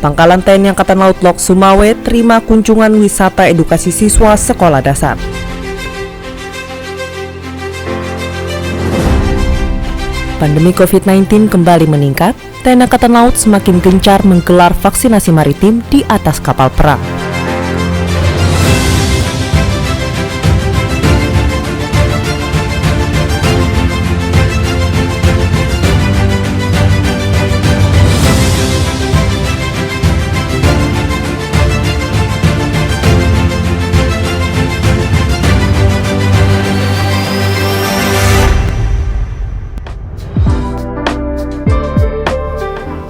Pangkalan TNI Angkatan Laut Lok Sumawe terima kunjungan wisata edukasi siswa sekolah dasar. Pandemi COVID-19 kembali meningkat, TNI Angkatan Laut semakin gencar menggelar vaksinasi maritim di atas kapal perang.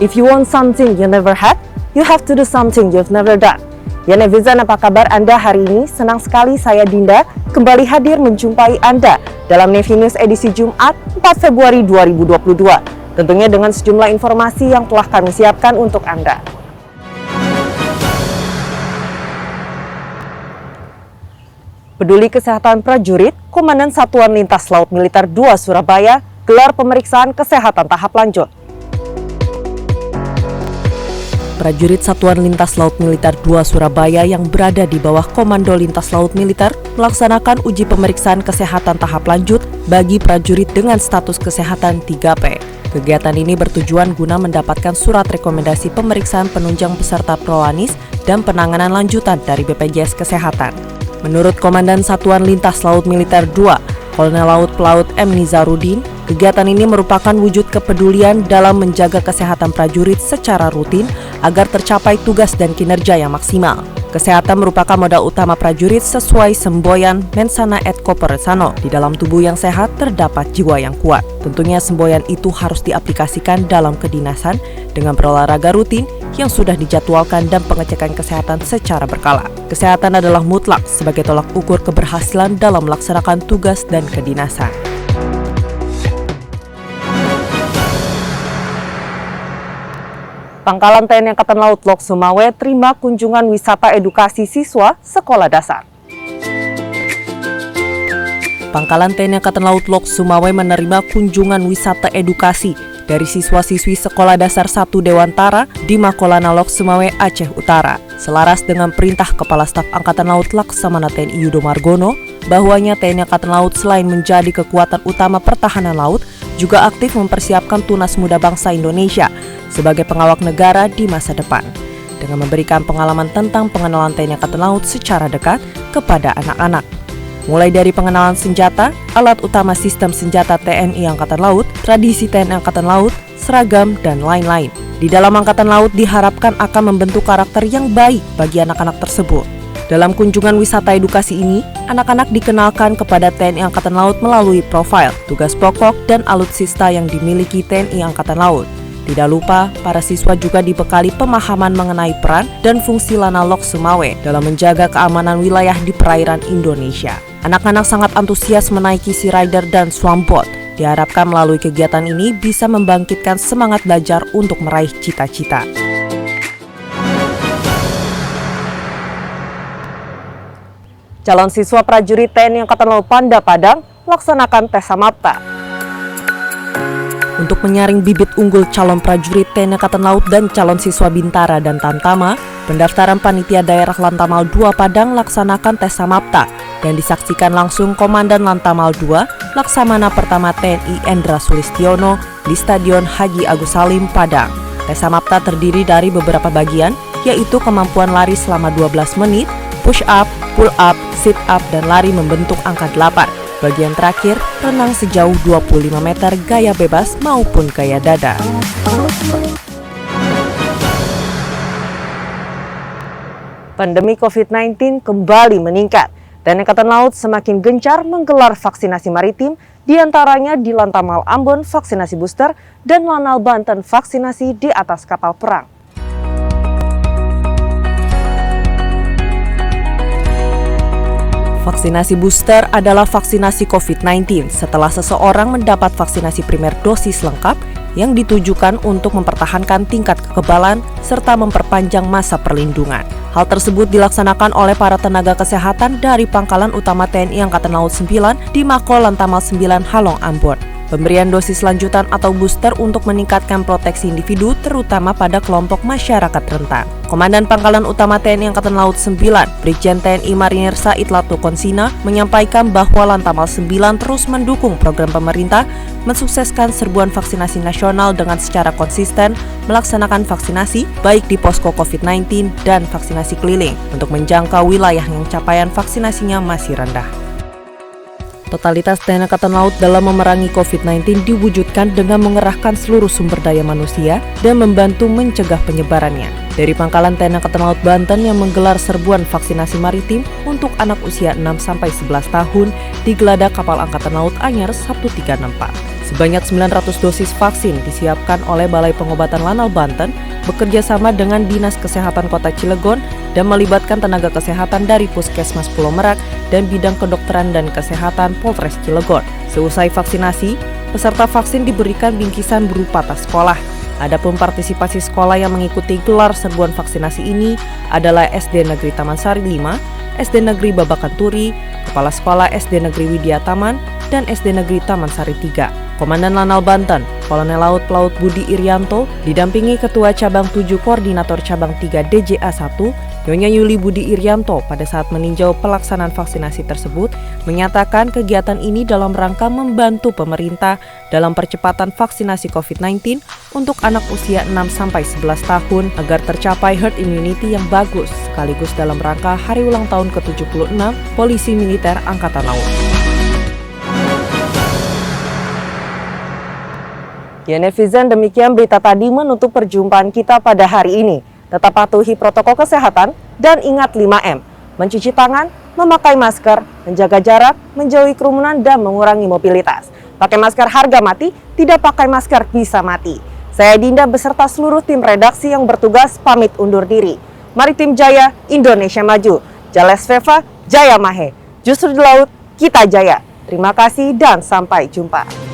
If you want something you never had, you have to do something you've never done. Ya netizen, apa kabar Anda hari ini? Senang sekali saya Dinda kembali hadir menjumpai Anda dalam Nevi News edisi Jumat 4 Februari 2022. Tentunya dengan sejumlah informasi yang telah kami siapkan untuk Anda. Peduli Kesehatan Prajurit, Komandan Satuan Lintas Laut Militer 2 Surabaya gelar pemeriksaan kesehatan tahap lanjut. Prajurit Satuan Lintas Laut Militer 2 Surabaya yang berada di bawah Komando Lintas Laut Militer melaksanakan uji pemeriksaan kesehatan tahap lanjut bagi prajurit dengan status kesehatan 3P. Kegiatan ini bertujuan guna mendapatkan surat rekomendasi pemeriksaan penunjang peserta Prolanis dan penanganan lanjutan dari BPJS Kesehatan. Menurut Komandan Satuan Lintas Laut Militer 2, Kolonel Laut Pelaut M. Nizarudin, kegiatan ini merupakan wujud kepedulian dalam menjaga kesehatan prajurit secara rutin agar tercapai tugas dan kinerja yang maksimal. Kesehatan merupakan modal utama prajurit sesuai semboyan Mensana et Corpore Sano. Di dalam tubuh yang sehat terdapat jiwa yang kuat. Tentunya semboyan itu harus diaplikasikan dalam kedinasan dengan berolahraga rutin yang sudah dijadwalkan dan pengecekan kesehatan secara berkala. Kesehatan adalah mutlak sebagai tolak ukur keberhasilan dalam melaksanakan tugas dan kedinasan. Pangkalan TNI Angkatan Laut Lok Sumawe terima kunjungan wisata edukasi siswa sekolah dasar. Pangkalan TNI Angkatan Laut Lok Sumawe menerima kunjungan wisata edukasi dari siswa-siswi Sekolah Dasar 1 Dewantara di Makolana Lok Sumawe, Aceh Utara. Selaras dengan perintah Kepala Staf Angkatan Laut Laksamana TNI Yudo Margono, bahwanya TNI Angkatan Laut selain menjadi kekuatan utama pertahanan laut, juga aktif mempersiapkan Tunas Muda Bangsa Indonesia sebagai pengawal negara di masa depan, dengan memberikan pengalaman tentang pengenalan TNI Angkatan Laut secara dekat kepada anak-anak. Mulai dari pengenalan senjata, alat utama sistem senjata TNI Angkatan Laut, tradisi TNI Angkatan Laut, seragam, dan lain-lain. Di dalam Angkatan Laut diharapkan akan membentuk karakter yang baik bagi anak-anak tersebut. Dalam kunjungan wisata edukasi ini, anak-anak dikenalkan kepada TNI Angkatan Laut melalui profil, tugas pokok, dan alutsista yang dimiliki TNI Angkatan Laut. Tidak lupa, para siswa juga dibekali pemahaman mengenai peran dan fungsi Lana Lok Sumawe dalam menjaga keamanan wilayah di perairan Indonesia. Anak-anak sangat antusias menaiki Sea Rider dan Swampboat. Diharapkan melalui kegiatan ini bisa membangkitkan semangat belajar untuk meraih cita-cita. Calon siswa prajurit TNI Angkatan Laut Panda Padang laksanakan tes samapta. Untuk menyaring bibit unggul calon prajurit TNI Angkatan Laut dan calon siswa Bintara dan Tamtama, pendaftaran Panitia Daerah Lantamal 2 Padang laksanakan tes samapta dan disaksikan langsung Komandan Lantamal 2 Laksamana Pertama TNI Endra Sulistiono di Stadion Haji Agus Salim, Padang. Tes samapta terdiri dari beberapa bagian, yaitu kemampuan lari selama 12 menit, push up, pull up, sit up, dan lari membentuk angka 8. Bagian terakhir, renang sejauh 25 meter gaya bebas maupun gaya dada. Pandemi COVID-19 kembali meningkat dan Angkatan Laut semakin gencar menggelar vaksinasi maritim, diantaranya di Lantamal Ambon vaksinasi booster dan Lanal Banten vaksinasi di atas kapal perang. Vaksinasi booster adalah vaksinasi COVID-19 setelah seseorang mendapat vaksinasi primer dosis lengkap yang ditujukan untuk mempertahankan tingkat kekebalan serta memperpanjang masa perlindungan. Hal tersebut dilaksanakan oleh para tenaga kesehatan dari Pangkalan Utama TNI Angkatan Laut 9 di Mako Lantamal 9 Halong Ambon. pemberian dosis lanjutan atau booster untuk meningkatkan proteksi individu terutama pada kelompok masyarakat rentan. Komandan Pangkalan Utama TNI Angkatan Laut 9, Brigjen TNI Marinir Said Latu Konsina menyampaikan bahwa Lantamal 9 terus mendukung program pemerintah mensukseskan serbuan vaksinasi nasional dengan secara konsisten melaksanakan vaksinasi baik di posko COVID-19 dan vaksinasi keliling untuk menjangkau wilayah yang capaian vaksinasinya masih rendah. Totalitas TNI Angkatan Laut dalam memerangi COVID-19 diwujudkan dengan mengerahkan seluruh sumber daya manusia dan membantu mencegah penyebarannya. Dari Pangkalan TNI Angkatan Laut Banten yang menggelar serbuan vaksinasi maritim untuk anak usia 6-11 tahun di Geladak Kapal Angkatan Laut Anyar 1364. Sebanyak 900 dosis vaksin disiapkan oleh Balai Pengobatan Lanal Banten bekerja sama dengan Dinas Kesehatan Kota Cilegon dan melibatkan tenaga kesehatan dari Puskesmas Pulau Merak dan bidang kedokteran dan kesehatan Polres Cilegon. Seusai vaksinasi, peserta vaksin diberikan bingkisan berupa tas sekolah. Adapun partisipasi sekolah yang mengikuti gelar serbuan vaksinasi ini adalah SD Negeri Taman Sari 5, SD Negeri Babakan Turi, Kepala Sekolah SD Negeri Widya Taman, dan SD Negeri Taman Sari 3. Komandan Lanal Banten, Kolonel Laut Pelaut Budi Irianto, didampingi Ketua Cabang 7 Koordinator Cabang 3 DJA 1, Nyonya Yuli Budi Irianto pada saat meninjau pelaksanaan vaksinasi tersebut, menyatakan kegiatan ini dalam rangka membantu pemerintah dalam percepatan vaksinasi COVID-19 untuk anak usia 6-11 tahun agar tercapai herd immunity yang bagus, sekaligus dalam rangka Hari Ulang Tahun ke-76 Polisi Militer Angkatan Laut. Ya netizen, demikian berita tadi menutup perjumpaan kita pada hari ini. Tetap patuhi protokol kesehatan dan ingat 5M. Mencuci tangan, memakai masker, menjaga jarak, menjauhi kerumunan, dan mengurangi mobilitas. Pakai masker harga mati, tidak pakai masker bisa mati. Saya Dinda beserta seluruh tim redaksi yang bertugas pamit undur diri. Mari tim Jaya, Indonesia maju. Jales Veva, Jaya Mahe. Justru di laut, kita jaya. Terima kasih dan sampai jumpa.